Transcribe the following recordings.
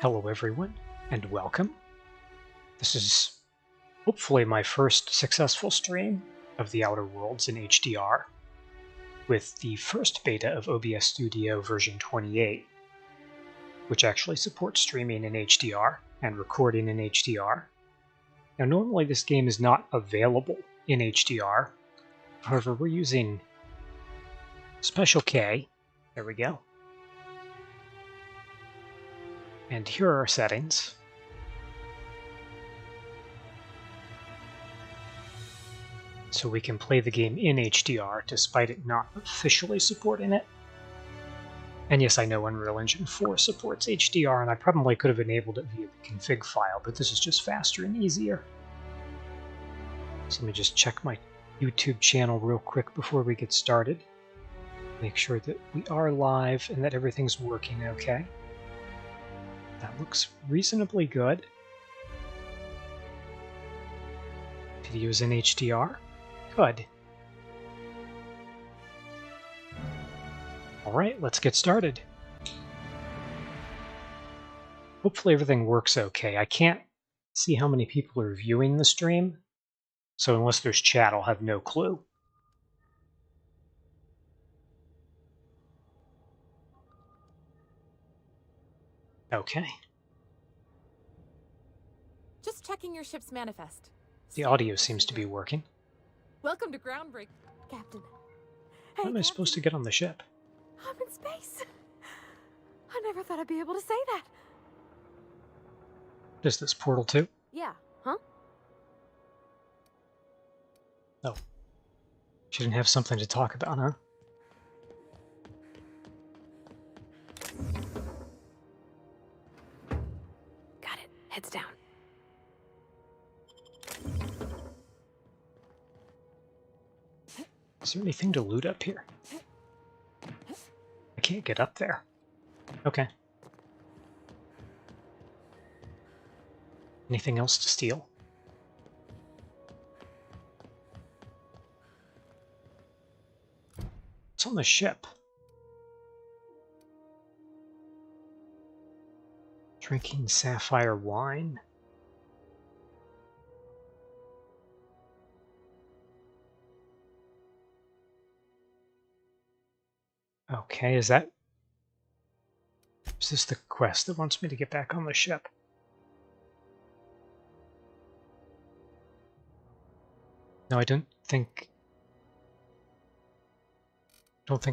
Hello everyone, and welcome. This is hopefully my first successful stream of The Outer Worlds in HDR, with the first beta of OBS Studio version 28, which actually supports streaming in HDR and recording in HDR. Now normally this game is not available in HDR, however we're using Special K, there we go. And here are our settings. So we can play the game in HDR despite it not officially supporting it. And yes, I know Unreal Engine 4 supports HDR, and I probably could have enabled it via the config file, but this is just faster and easier. So let me just check my YouTube channel real quick before we get started. Make sure that we are live and that everything's working okay. That looks reasonably good. Video's in HDR. Good. Alright, let's get started. Hopefully everything works okay. I can't see how many people are viewing the stream, so unless there's chat, I'll have no clue. Okay. Just checking your ship's manifest. The audio seems to be working. Welcome to Groundbreak, Captain. How am I supposed to get on the ship? I'm in space. I never thought I'd be able to say that. Is this Portal 2? Yeah, huh? Oh. She didn't have something to talk about, huh? Got it. Heads down. Is there anything to loot up here? I can't get up there. Okay. Anything else to steal? What's on the ship? Drinking sapphire wine? Okay, is this the quest that wants me to get back on the ship? No, I don't think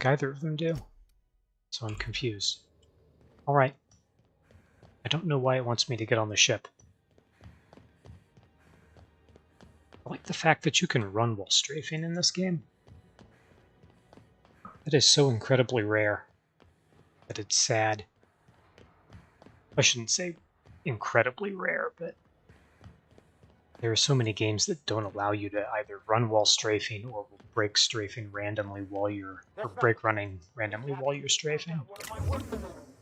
either of them do. So I'm confused. Alright. I don't know why it wants me to get on the ship. I like the fact that you can run while strafing in this game. That is so incredibly rare that it's sad. I shouldn't say incredibly rare, but there are so many games that don't allow you to either run while strafing or will break strafing randomly while you're, or break running randomly while you're strafing.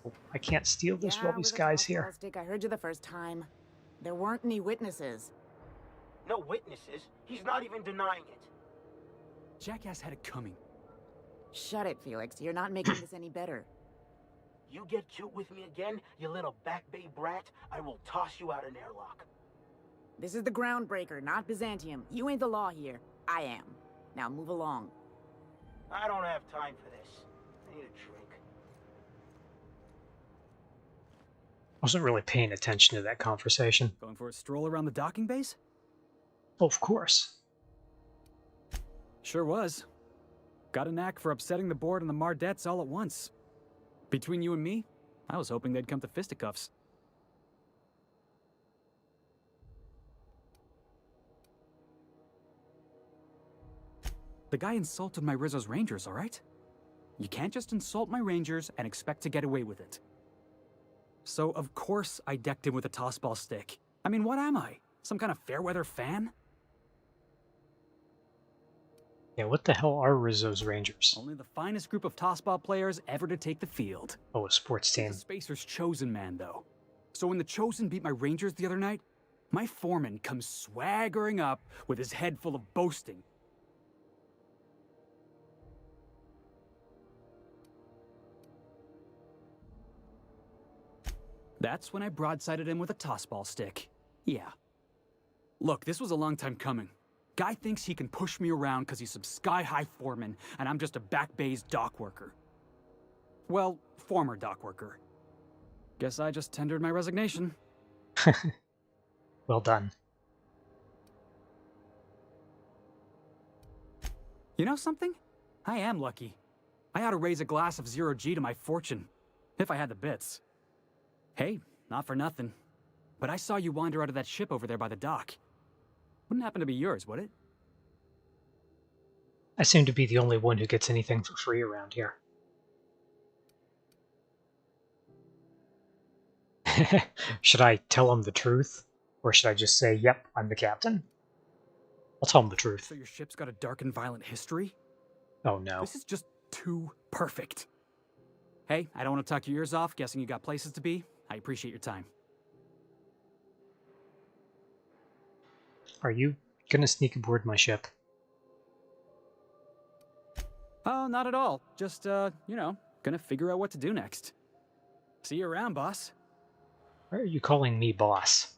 Oh, I can't steal this while these guys here. I heard you the first time. There weren't any witnesses. No witnesses? He's not even denying it. Jackass had it coming. Shut it, Felix. You're not making this any better. You get cute with me again, you little back bay brat, I will toss you out an airlock. This is the Groundbreaker, not Byzantium. You ain't the law here. I am. Now move along. I don't have time for this. I need a drink. I wasn't really paying attention to that conversation. Going for a stroll around the docking base? Oh, of course. Sure was. Got a knack for upsetting the board and the Mardettes all at once. Between you and me, I was hoping they'd come to fisticuffs. The guy insulted my Rizzo's Rangers, alright? You can't just insult my Rangers and expect to get away with it. So, of course, I decked him with a tossball stick. I mean, what am I? Some kind of fair-weather fan? Yeah, what the hell are Rizzo's Rangers? Only the finest group of tossball players ever to take the field. Oh, a sports team. He's a Spacer's chosen man, though. So when the Chosen beat my Rangers the other night, my foreman comes swaggering up with his head full of boasting. That's when I broadsided him with a tossball stick. Yeah. Look, this was a long time coming. Guy thinks he can push me around because he's some sky-high foreman, and I'm just a back bay's dock worker. Well, former dock worker. Guess I just tendered my resignation. Well done. You know something? I am lucky. I ought to raise a glass of 0G to my fortune, if I had the bits. Hey, not for nothing, but I saw you wander out of that ship over there by the dock. Wouldn't happen to be yours, would it? I seem to be the only one who gets anything for free around here. Should I tell him the truth? Or should I just say, yep, I'm the captain? I'll tell him the truth. So your ship's got a dark and violent history? Oh no. This is just too perfect. Hey, I don't want to talk your ears off, guessing you got places to be. I appreciate your time. Are you gonna sneak aboard my ship? Oh, not at all. Just, you know, gonna figure out what to do next. See you around, boss. Why are you calling me boss?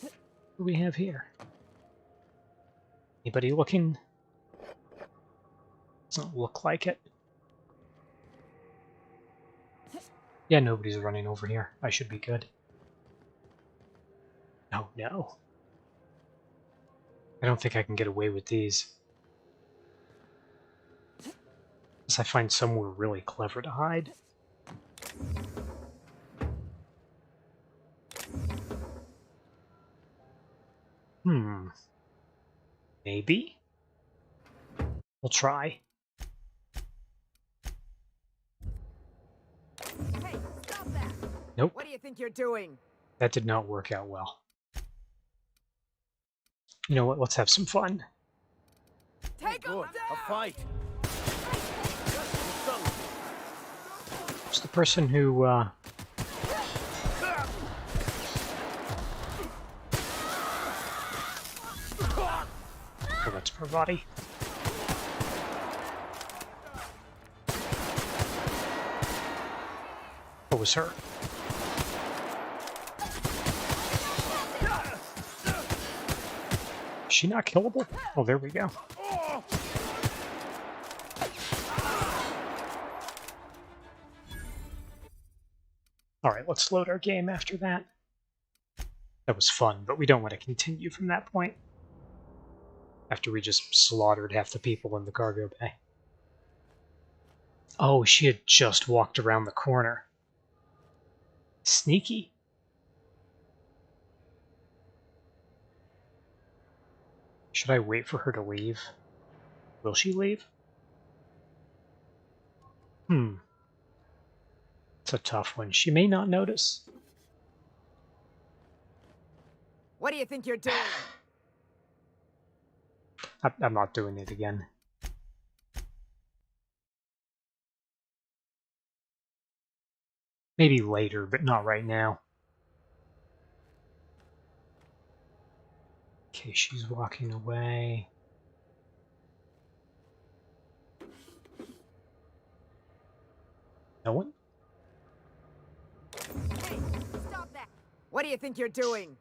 What do we have here? Anybody looking? Doesn't look like it. Yeah, nobody's running over here. I should be good. Oh no. I don't think I can get away with these. Unless I find somewhere really clever to hide. Maybe? We'll try. Hey, stop that! Nope, What do you think you're doing? that did not work out well. You know what, let's have some fun. Take him Good. down! A fight. It's the person who, Oh, that's Parvati. What was her? Is she not killable? Oh, there we go. Alright, let's load our game after that. That was fun, but we don't want to continue from that point. After we just slaughtered half the people in the cargo bay. Oh, she had just walked around the corner. Sneaky. Should I wait for her to leave? Will she leave? It's a tough one. She may not notice. What do you think you're doing? I'm not doing it again. Maybe later, but not right now. Okay, she's walking away. No one? Hey, stop that! What do you think you're doing?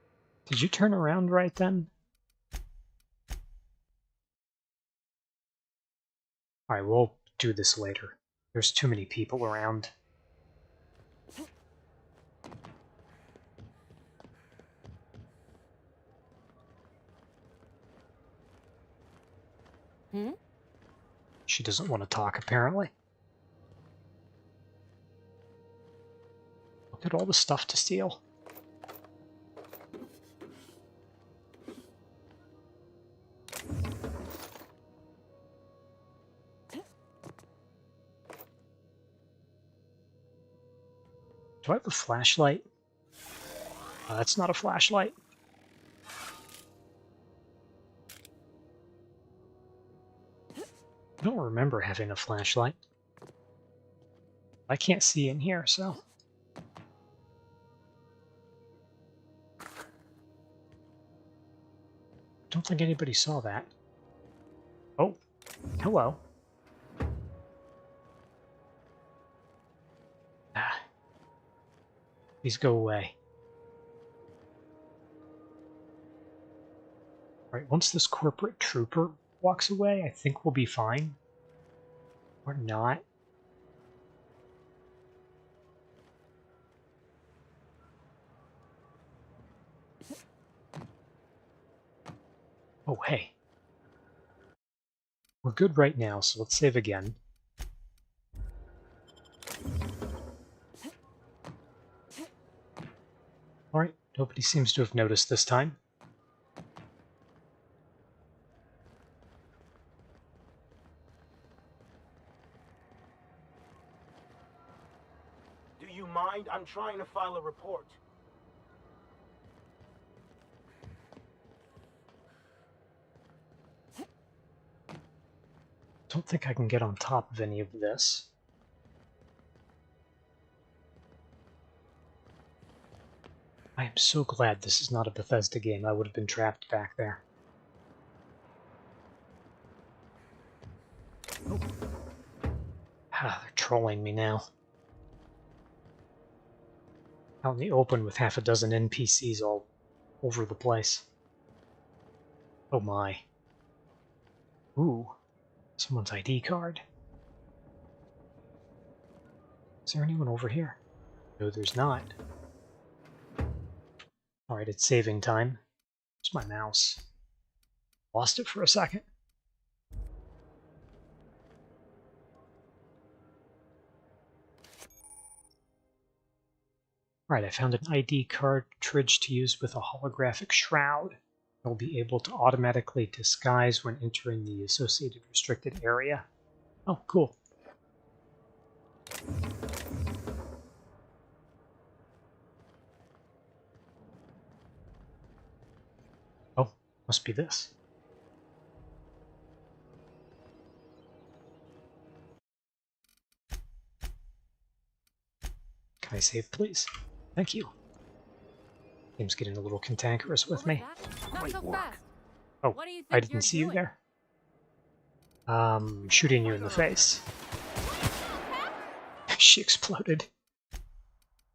Did you turn around right then? Alright, we'll do this later. There's too many people around. She doesn't want to talk, apparently. Look at all the stuff to steal. Do I have a flashlight? That's not a flashlight. I don't remember having a flashlight. I can't see in here, so... Don't think anybody saw that. Oh, hello. Please go away. Alright, once this corporate trooper walks away, I think we'll be fine. Or not. Oh, hey. We're good right now, so let's save again. Alright, nobody seems to have noticed this time. Do you mind? I'm trying to file a report. Don't think I can get on top of any of this. I am so glad this is not a Bethesda game. I would have been trapped back there. Oh. Ah, they're trolling me now. Out in the open with half a dozen NPCs all over the place. Oh my. Ooh. Someone's ID card. Is there anyone over here? No, there's not. Alright, it's saving time. Where's my mouse? Lost it for a second. Alright, I found an ID cartridge to use with a holographic shroud. I'll be able to automatically disguise when entering the associated restricted area. Oh, cool. Oh, must be this. Can I save, please? Thank you. Game's getting a little cantankerous with me. Great work. Oh, I didn't see you there. Shooting you in the face. She exploded.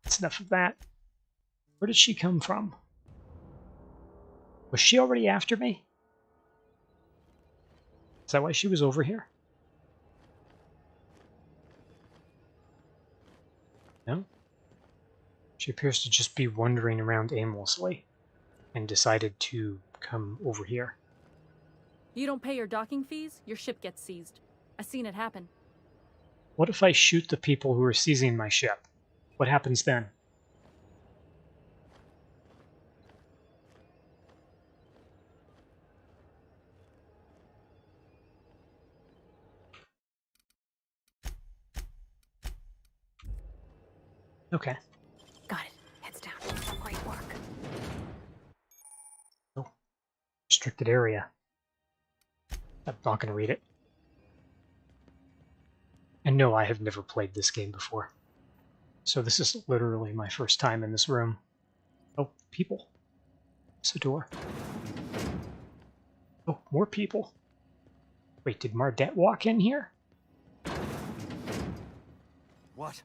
That's enough of that. Where did she come from? Was she already after me? Is that why she was over here? No? She appears to just be wandering around aimlessly and decided to come over here. You don't pay your docking fees, your ship gets seized. I've seen it happen. What if I shoot the people who are seizing my ship? What happens then? Okay. Got it. Heads down. Great work. Oh. Restricted area. I'm not going to read it. And no, I have never played this game before. So this is literally my first time in this room. Oh, people. It's a door. Oh, more people. Wait, did Mardet walk in here? What?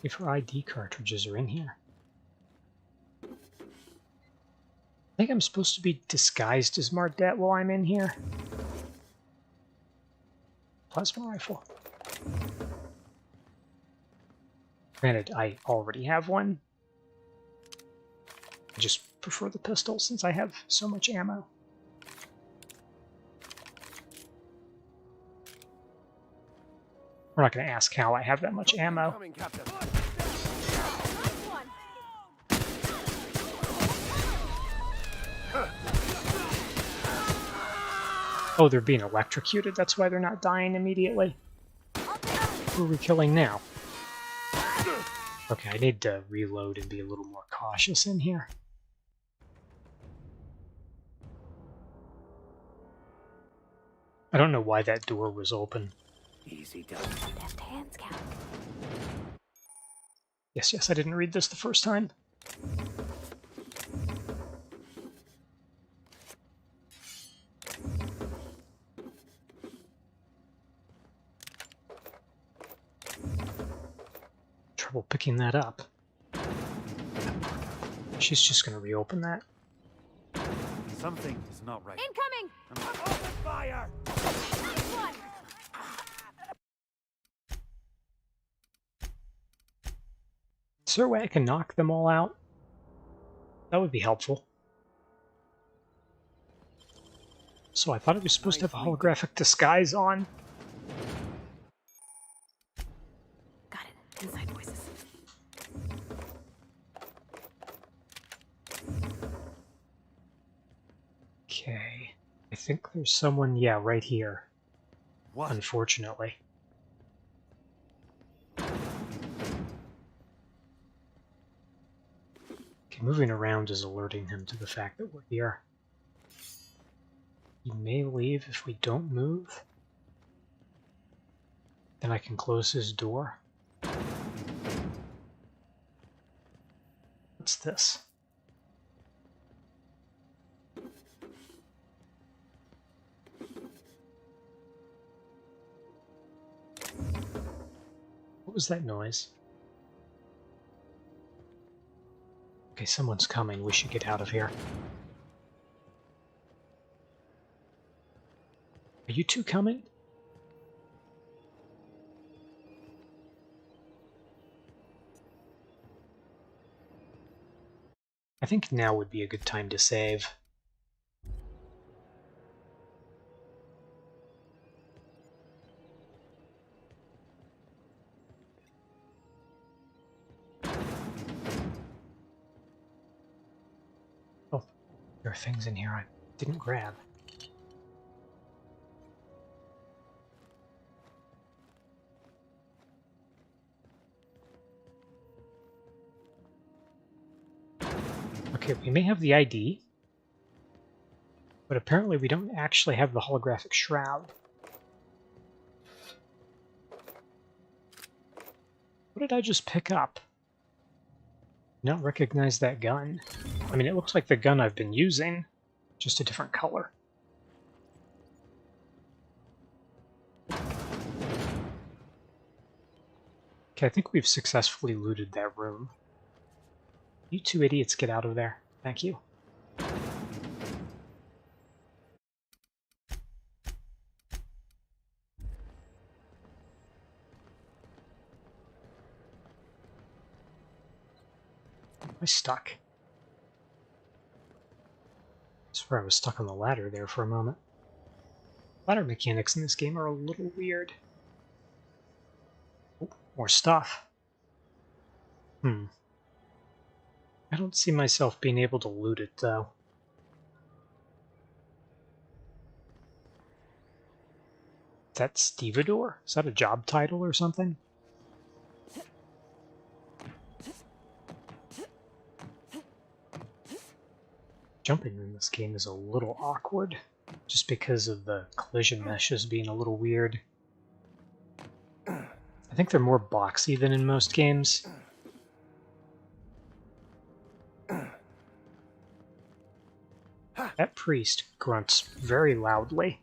If her ID cartridges are in here. I think I'm supposed to be disguised as Mardet while I'm in here. Plasma rifle. Granted, I already have one. I just prefer the pistol since I have so much ammo. We're not going to ask how I have that much ammo. Oh, they're being electrocuted. That's why they're not dying immediately. Who are we killing now? Okay, I need to reload and be a little more cautious in here. I don't know why that door was open. Easy done. Deft hands, Cap. Yes, I didn't read this the first time. locking that up. She's just gonna reopen that. Something is not right. Incoming! Open fire! Nice one! Is there a way I can knock them all out? That would be helpful. So I thought it was supposed to have a holographic disguise on. Got it. Inside voices. Okay. I think there's someone, yeah, right here. What? Unfortunately. Okay, moving around is alerting him to the fact that we're here. He may leave if we don't move. Then I can close his door. What's this? What was that noise? Okay, someone's coming. We should get out of here. Are you two coming? I think now would be a good time to save. Oh, there are things in here I didn't grab. Okay, we may have the ID, but apparently we don't actually have the holographic shroud. What did I just pick up? Not recognize that gun. I mean, it looks like the gun I've been using, just a different color. Okay, I think we've successfully looted that room. You two idiots get out of there. Thank you. Am I stuck? I swear I was stuck on the ladder there for a moment. Ladder mechanics in this game are a little weird. Oh, more stuff. I don't see myself being able to loot it, though. Is that Stevedore? Is that a job title or something? Jumping in this game is a little awkward, just because of the collision meshes being a little weird. I think they're more boxy than in most games. That priest grunts very loudly.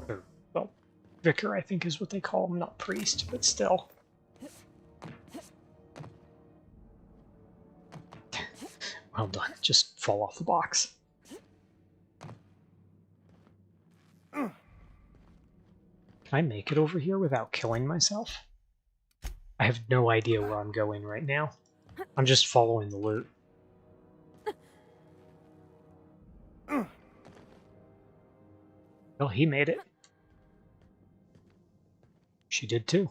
Or, well, vicar, I think is what they call him, not priest, but still. Well done, just fall off the box. Can I make it over here without killing myself? I have no idea where I'm going right now. I'm just following the loot. Well, he made it. She did too.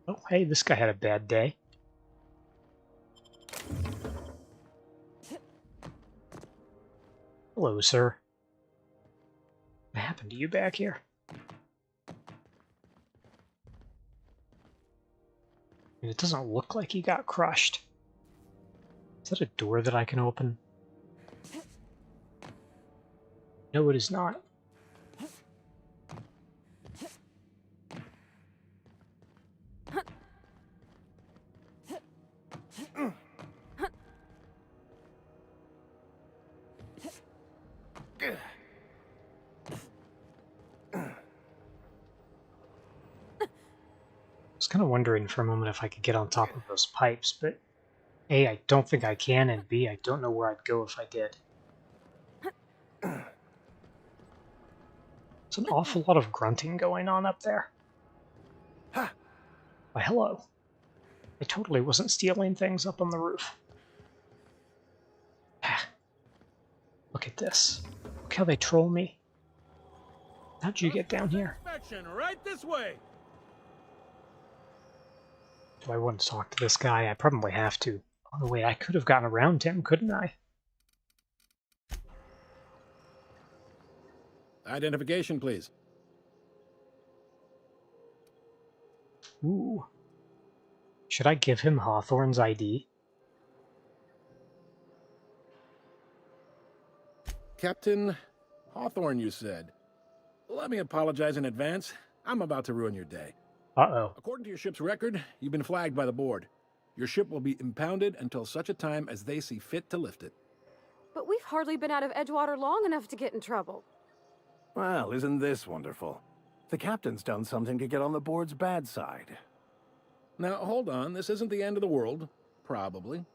Oh, hey, this guy had a bad day. Hello, sir. What happened to you back here? And it doesn't look like he got crushed. Is that a door that I can open? No, it is not. was kind of wondering for a moment if I could get on top of those pipes, but A, I don't think I can, and B, I don't know where I'd go if I did. There's an awful lot of grunting going on up there. Why, hello. I totally wasn't stealing things up on the roof. Look at this. Look how they troll me. How'd you get down here? Right this way. Do I want to talk to this guy? I probably have to. Oh, no, wait, I could have gotten around him, couldn't I? Identification, please. Ooh. Should I give him Hawthorne's ID? Captain Hawthorne, you said. Let me apologize in advance. I'm about to ruin your day. Uh-oh. According to your ship's record, you've been flagged by the board. Your ship will be impounded until such a time as they see fit to lift it. But we've hardly been out of Edgewater long enough to get in trouble. Well, isn't this wonderful? The captain's done something to get on the board's bad side. Now, hold on. This isn't the end of the world. Probably.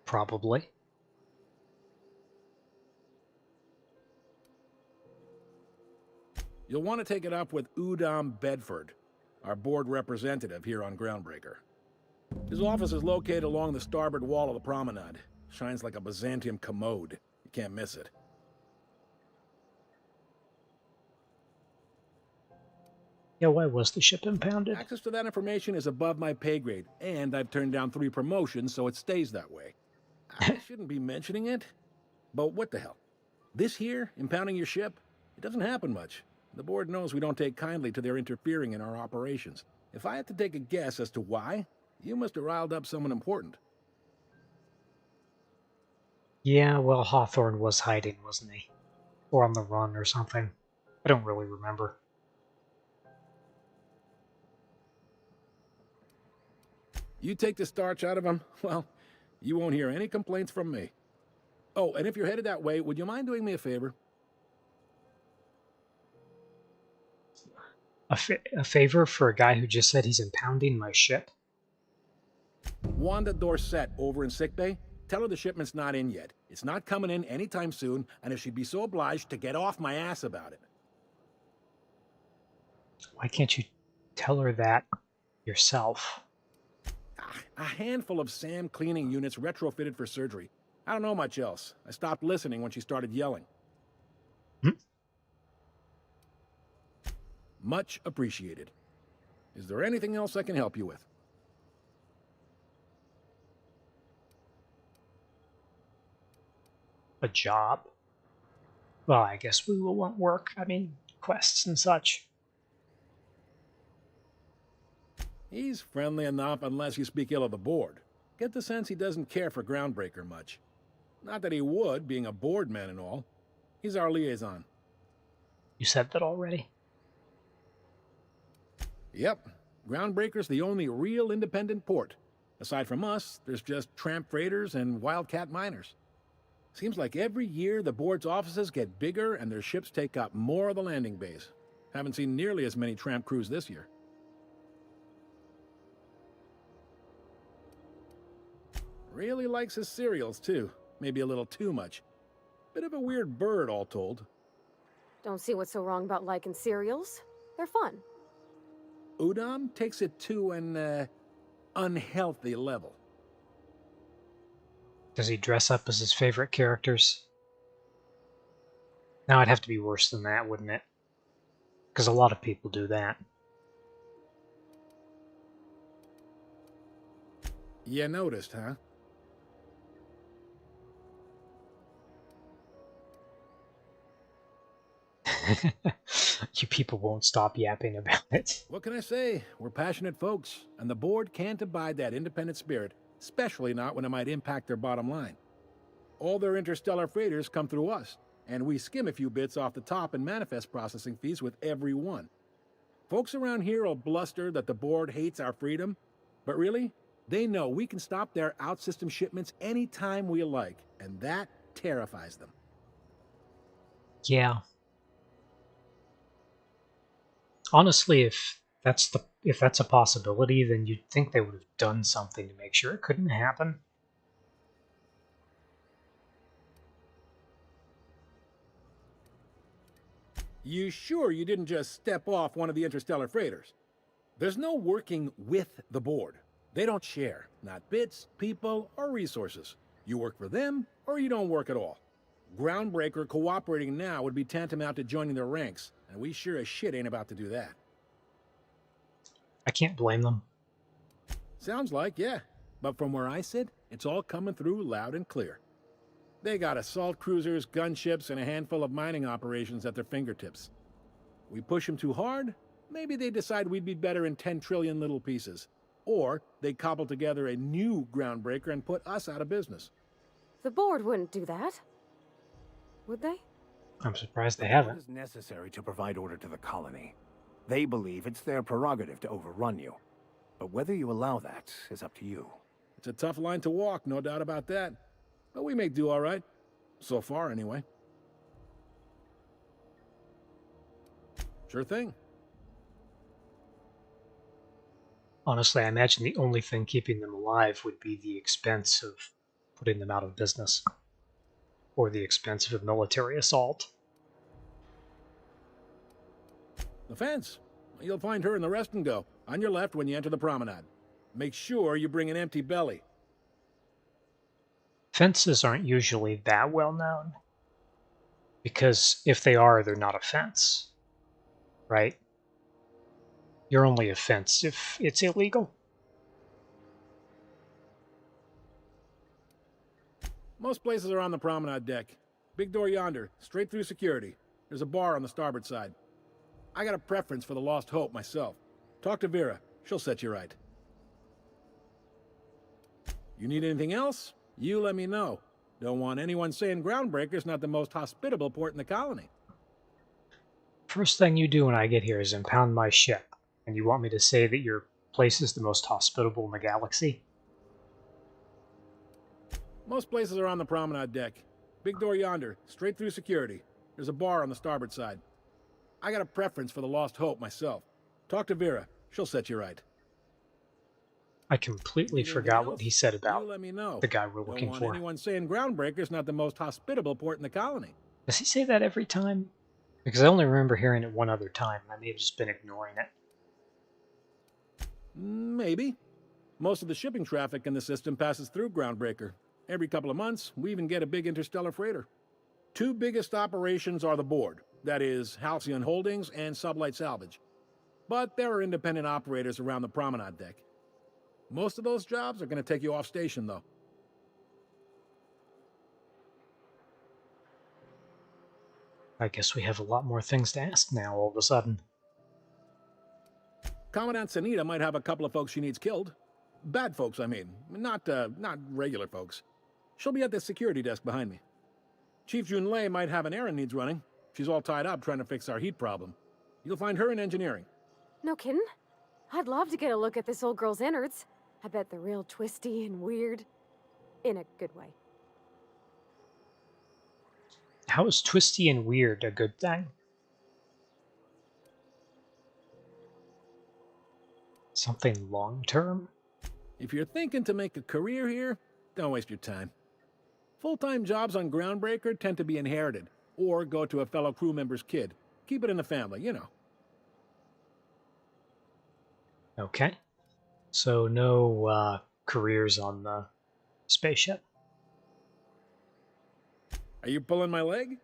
Probably. You'll want to take it up with Udom Bedford, our board representative here on Groundbreaker. His office is located along the starboard wall of the promenade. Shines like a Byzantium commode. You can't miss it. Yeah, why was the ship impounded? Access to that information is above my pay grade, and I've turned down 3 promotions, so it stays that way. I shouldn't be mentioning it, but what the hell? This here, impounding your ship, it doesn't happen much. The board knows we don't take kindly to their interfering in our operations. If I had to take a guess as to why, you must have riled up someone important. Yeah, well, Hawthorne was hiding, wasn't he? Or on the run or something. I don't really remember. You take the starch out of him, well, you won't hear any complaints from me. Oh, and if you're headed that way, would you mind doing me a favor? A favor for a guy who just said he's impounding my ship? Wanda Dorset over in sickbay, tell her the shipment's not in yet. It's not coming in anytime soon, and if she'd be so obliged to get off my ass about it. Why can't you tell her that yourself? A handful of SAM cleaning units retrofitted for surgery. I don't know much else. I stopped listening when she started yelling. Much appreciated. Is there anything else I can help you with? A job? Well, I guess we will want work. I mean, quests and such. He's friendly enough unless you speak ill of the board. Get the sense he doesn't care for Groundbreaker much. Not that he would, being a board man and all. He's our liaison. You said that already? Yep. Groundbreaker's the only real independent port. Aside from us, there's just tramp freighters and wildcat miners. Seems like every year the board's offices get bigger and their ships take up more of the landing bays. Haven't seen nearly as many tramp crews this year. Really likes his cereals, too. Maybe a little too much. Bit of a weird bird, all told. Don't see what's so wrong about liking cereals. They're fun. Udom takes it to an, unhealthy level. Does he dress up as his favorite characters? Now it'd have to be worse than that, wouldn't it? Because a lot of people do that. You noticed, huh? You people won't stop yapping about it. What can I say? We're passionate folks, and the board can't abide that independent spirit, especially not when it might impact their bottom line. All their interstellar freighters come through us, and we skim a few bits off the top in manifest processing fees with every one. Folks around here will bluster that the board hates our freedom, but really, they know we can stop their out-system shipments anytime we like, and that terrifies them. Yeah. Honestly, if that's the if that's a possibility, then you'd think they would have done something to make sure it couldn't happen. You sure you didn't just step off one of the interstellar freighters? There's no working with the board. They don't share, not bits, people, or resources. You work for them, or you don't work at all. Groundbreaker cooperating now would be tantamount to joining their ranks, and we sure as shit ain't about to do that. I can't blame them. Sounds like, yeah. But from where I sit, it's all coming through loud and clear. They got assault cruisers, gunships, and a handful of mining operations at their fingertips. We push them too hard, maybe they decide we'd be better in 10 trillion little pieces. Or they cobble together a new groundbreaker and put us out of business. The board wouldn't do that. Would they? I'm surprised they It haven't. is necessary to provide order to the colony. They believe it's their prerogative to overrun you. But whether you allow that is up to you. It's a tough line to walk, no doubt about that. But we may do all right. So far, anyway. Sure thing. Honestly, I imagine the only thing keeping them alive would be the expense of putting them out of business, or the expense of a military assault. The fence. You'll find her in the rest and go, on your left when you enter the promenade. Make sure you bring an empty belly. Fences aren't usually that well known, because if they are, they're not a fence, right? You're only a fence if it's illegal. Most places are on the promenade deck. Big door yonder, straight through security. There's a bar on the starboard side. I got a preference for the Lost Hope myself. Talk to Vera. She'll set you right. You need anything else? You let me know. Don't want anyone saying Groundbreaker's not the most hospitable port in the colony. First thing you do when I get here is impound my ship, and you want me to say that your place is the most hospitable in the galaxy? Most places are on the promenade deck. Big door yonder, straight through security. There's a bar on the starboard side. I got a preference for the Lost Hope myself. Talk to Vera. She'll set you right. I completely forgot what he said about You let me know. the guy we're looking Don't for. want anyone saying Groundbreaker's not the most hospitable port in the colony. Does he say that every time? Because I only remember hearing it one other time, and I may have just been ignoring it. Maybe. Most of the shipping traffic in the system passes through Groundbreaker. Every couple of months, we even get a big interstellar freighter. Two biggest operations are the board. That is, Halcyon Holdings and Sublight Salvage. But there are independent operators around the promenade deck. Most of those jobs are going to take you off station, though. I guess we have a lot more things to ask now, all of a sudden. Commandant Sanita might have a couple of folks she needs killed. Bad folks, I mean. Not regular folks. She'll be at the security desk behind me. Chief Junlei might have an errand needs running. She's all tied up trying to fix our heat problem. You'll find her in engineering. No kidding? I'd love to get a look at this old girl's innards. I bet they're real twisty and weird. In a good way. How is twisty and weird a good thing? Something long-term? If you're thinking to make a career here, don't waste your time. Full-time jobs on Groundbreaker tend to be inherited, or go to a fellow crew member's kid. Keep it in the family, you know. Okay. So no careers on the spaceship? Are you pulling my leg?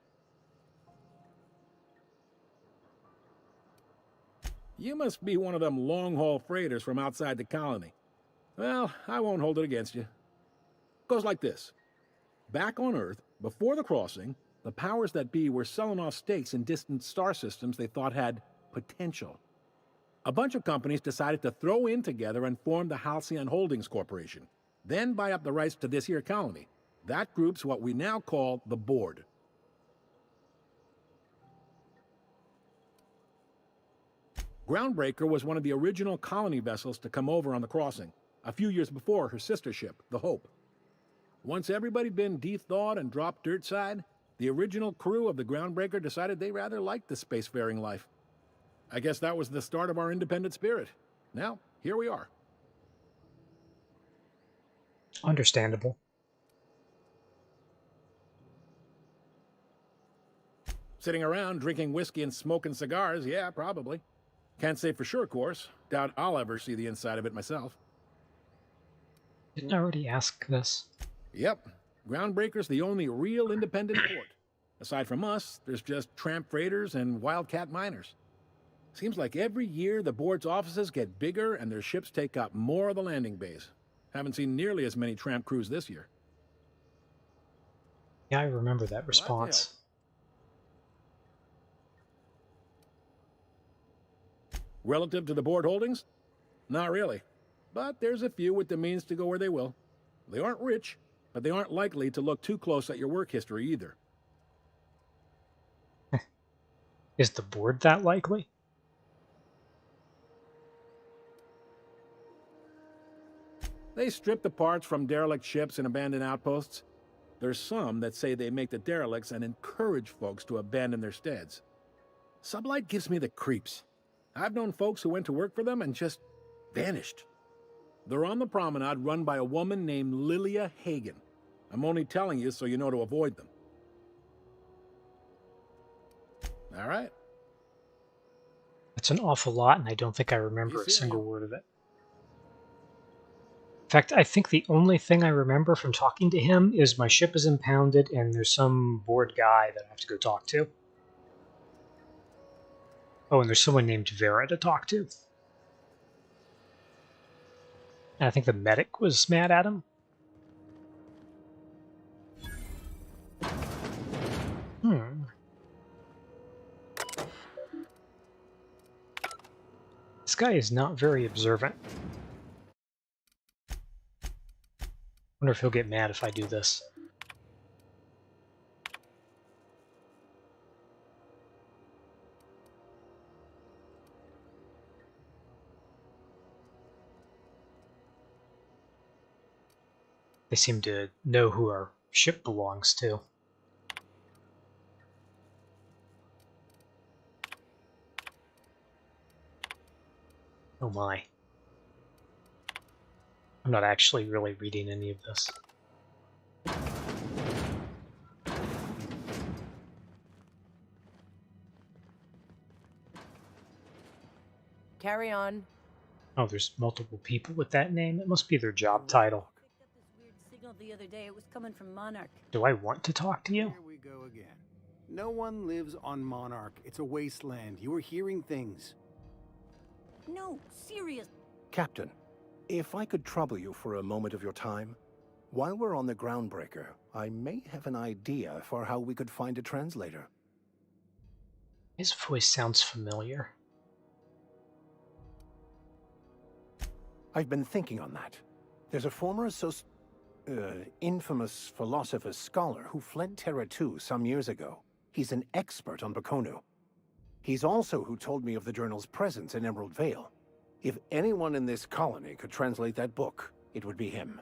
You must be one of them long-haul freighters from outside the colony. Well, I won't hold it against you. Goes like this. Back on Earth, before the crossing, the powers that be were selling off stakes in distant star systems they thought had potential. A bunch of companies decided to throw in together and form the Halcyon Holdings Corporation, then buy up the rights to this here colony. That group's what we now call the Board. Groundbreaker was one of the original colony vessels to come over on the crossing, a few years before her sister ship, the Hope. Once everybody'd been de-thawed and dropped dirt side, the original crew of the Groundbreaker decided they rather liked the spacefaring life. I guess that was the start of our independent spirit. Now, here we are. Understandable. Sitting around drinking whiskey and smoking cigars, yeah, probably. Can't say for sure, of course. Doubt I'll ever see the inside of it myself. Didn't I already ask this? Yep. Groundbreaker's the only real independent port. Aside from us, there's just tramp freighters and wildcat miners. Seems like every year the board's offices get bigger and their ships take up more of the landing bays. Haven't seen nearly as many tramp crews this year. Yeah, I remember that response. Relative to the board holdings? Not really. But there's a few with the means to go where they will. They aren't rich, but they aren't likely to look too close at your work history either. Is the board that likely? They strip the parts from derelict ships and abandoned outposts. There's some that say they make the derelicts and encourage folks to abandon their steads. Sublight gives me the creeps. I've known folks who went to work for them and just vanished. They're on the promenade run by a woman named Lilia Hagen. I'm only telling you so you know to avoid them. All right. That's an awful lot, and I don't think I remember a single word of it. In fact, I think the only thing I remember from talking to him is my ship is impounded and there's some bored guy that I have to go talk to. Oh, and there's someone named Vera to talk to. And I think the medic was mad at him. This guy is not very observant. Wonder if he'll get mad if I do this. They seem to know who our ship belongs to. Oh my. I'm not actually really reading any of this. Carry on. Oh, there's multiple people with that name. It must be their job title. Picked up this weird signal the other day. It was coming from Monarch. Do I want to talk to you? Here we go again. No one lives on Monarch. It's a wasteland. You are hearing things. No, serious. Captain, if I could trouble you for a moment of your time, while we're on the Groundbreaker, I may have an idea for how we could find a translator. His voice sounds familiar. I've been thinking on that. There's a former infamous philosopher scholar who fled Terra 2 some years ago. He's an expert on Bakonu. He's also who told me of the journal's presence in Emerald Vale. If anyone in this colony could translate that book, it would be him.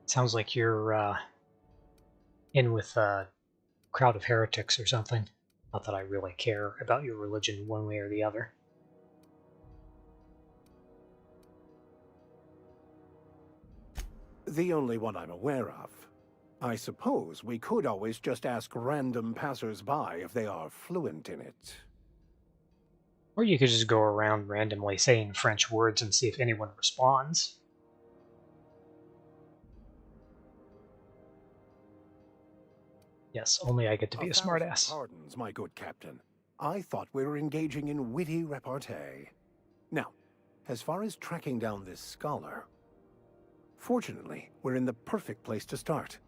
Sounds like you're in with a crowd of heretics or something. Not that I really care about your religion one way or the other. The only one I'm aware of. I suppose we could always just ask random passers-by if they are fluent in it. Or you could just go around randomly saying French words and see if anyone responds. Yes, only I get to be a smartass. Pardons, my good captain. I thought we were engaging in witty repartee. Now, as far as tracking down this scholar, fortunately, we're in the perfect place to start.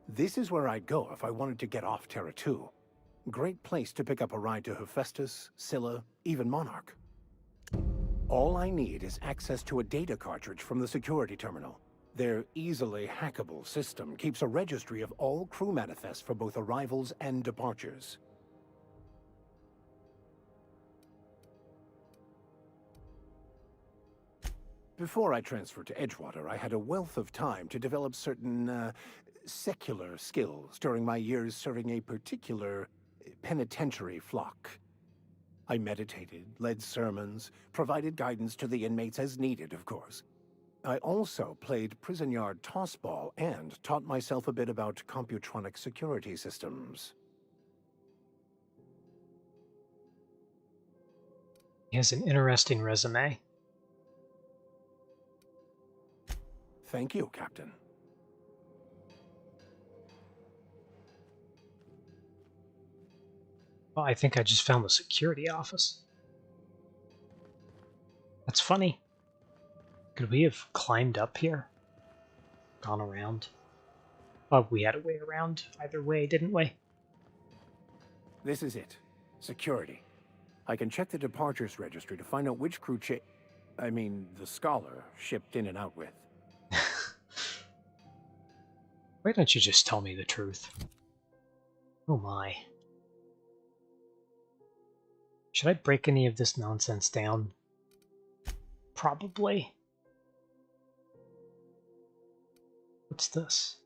This is where I'd go if I wanted to get off Terra 2. Great place to pick up a ride to Hephaestus, Scylla, even Monarch. All I need is access to a data cartridge from the security terminal. Their easily hackable system keeps a registry of all crew manifests for both arrivals and departures. Before I transferred to Edgewater, I had a wealth of time to develop certain, secular skills during my years serving a particular penitentiary flock. I meditated, led sermons, provided guidance to the inmates as needed, of course. I also played prison yard tossball and taught myself a bit about computronic security systems. He has an interesting resume. Thank you, Captain. Well, I think I just found the security office. That's funny. Could we have climbed up here? Gone around? Well, we had a way around either way, didn't we? This is it. Security. I can check the departures registry to find out which crew the scholar shipped in and out with. Why don't you just tell me the truth? Oh my. Should I break any of this nonsense down? Probably. What's this?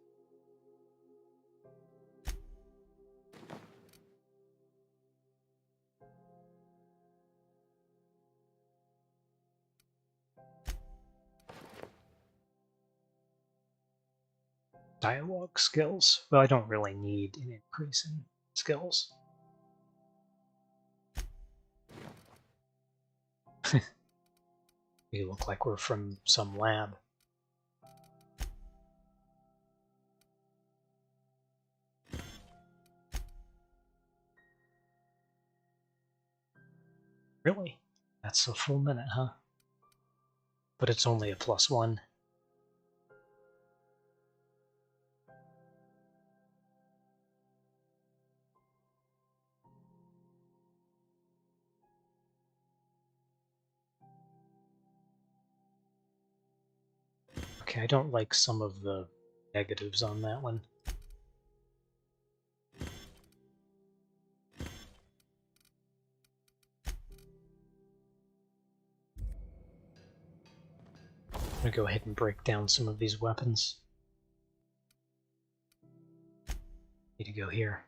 Dialogue skills. Well, I don't really need an increase in skills. We look like we're from some lab. Really? That's a full minute, huh? But it's only a +1. Okay, I don't like some of the negatives on that one. I'm gonna go ahead and break down some of these weapons. Need to go here.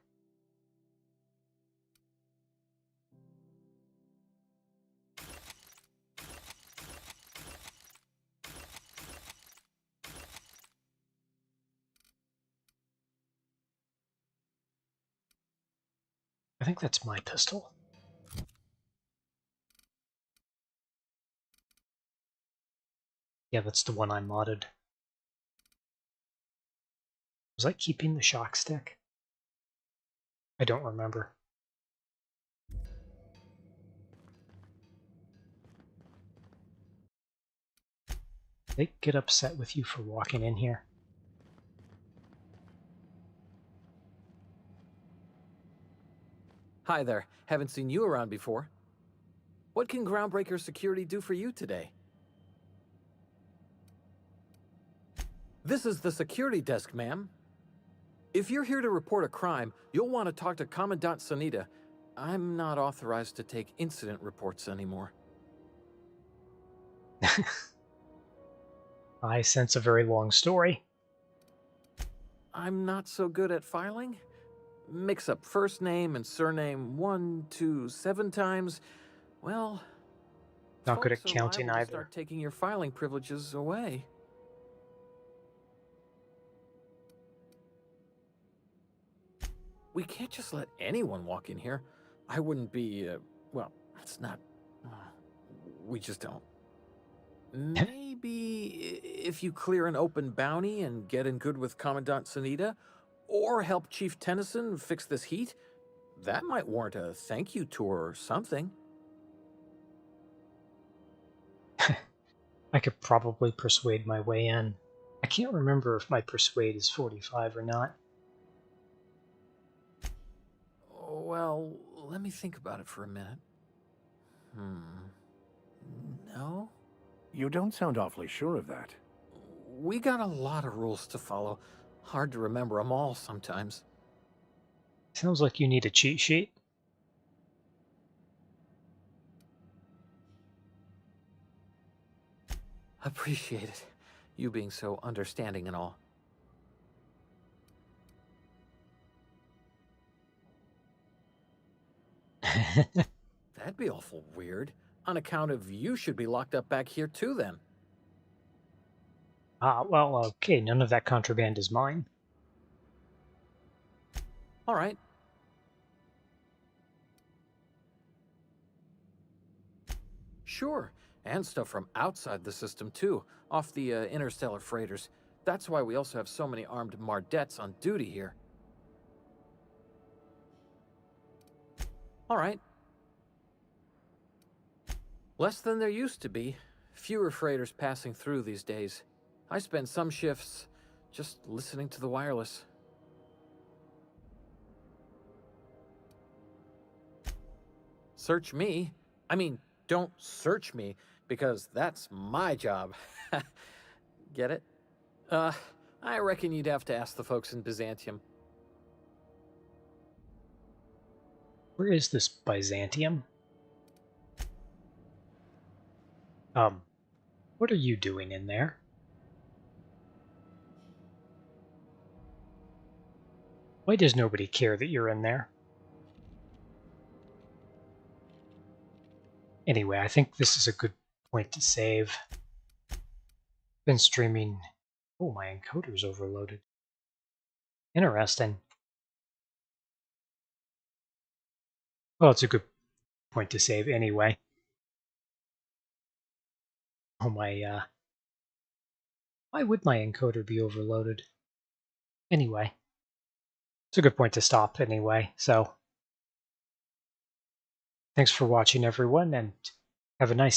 I think that's my pistol. Yeah, that's the one I modded. Was I keeping the shock stick? I don't remember. They get upset with you for walking in here. Hi there. Haven't seen you around before. What can Groundbreaker Security do for you today? This is the security desk, ma'am. If you're here to report a crime, you'll want to talk to Commandant Sanita. I'm not authorized to take incident reports anymore. I sense a very long story. I'm not so good at filing. Mix up first name and surname 1, 2, 7 times. Well, not good at folks are counting liable to either. start taking your filing privileges away. We can't just let anyone walk in here. I wouldn't be, well, it's not, we just don't. Maybe if you clear an open bounty and get in good with Commandant Sanita, or help Chief Tennyson fix this heat, that might warrant a thank you tour or something. I could probably persuade my way in. I can't remember if my persuade is 45 or not. Well, let me think about it for a minute. No? You don't sound awfully sure of that. We got a lot of rules to follow. Hard to remember them all sometimes. Sounds like you need a cheat sheet. Appreciate it. You being so understanding and all. That be awful weird. On account of you should be locked up back here too then. Ah, well, okay, none of that contraband is mine. All right. Sure, and stuff from outside the system too, off the interstellar freighters. That's why we also have so many armed Mardettes on duty here. All right. Less than there used to be. Fewer freighters passing through these days. I spend some shifts just listening to the wireless. Search me? I mean, don't search me, because that's my job. Get it? I reckon you'd have to ask the folks in Byzantium. Where is this Byzantium? What are you doing in there? Why does nobody care that you're in there? Anyway, I think this is a good point to save. Been streaming... Oh, my encoder's overloaded. Interesting. Well, it's a good point to save anyway. Oh my, why would my encoder be overloaded? Anyway. It's a good point to stop anyway, so... Thanks for watching, everyone, and have a nice day.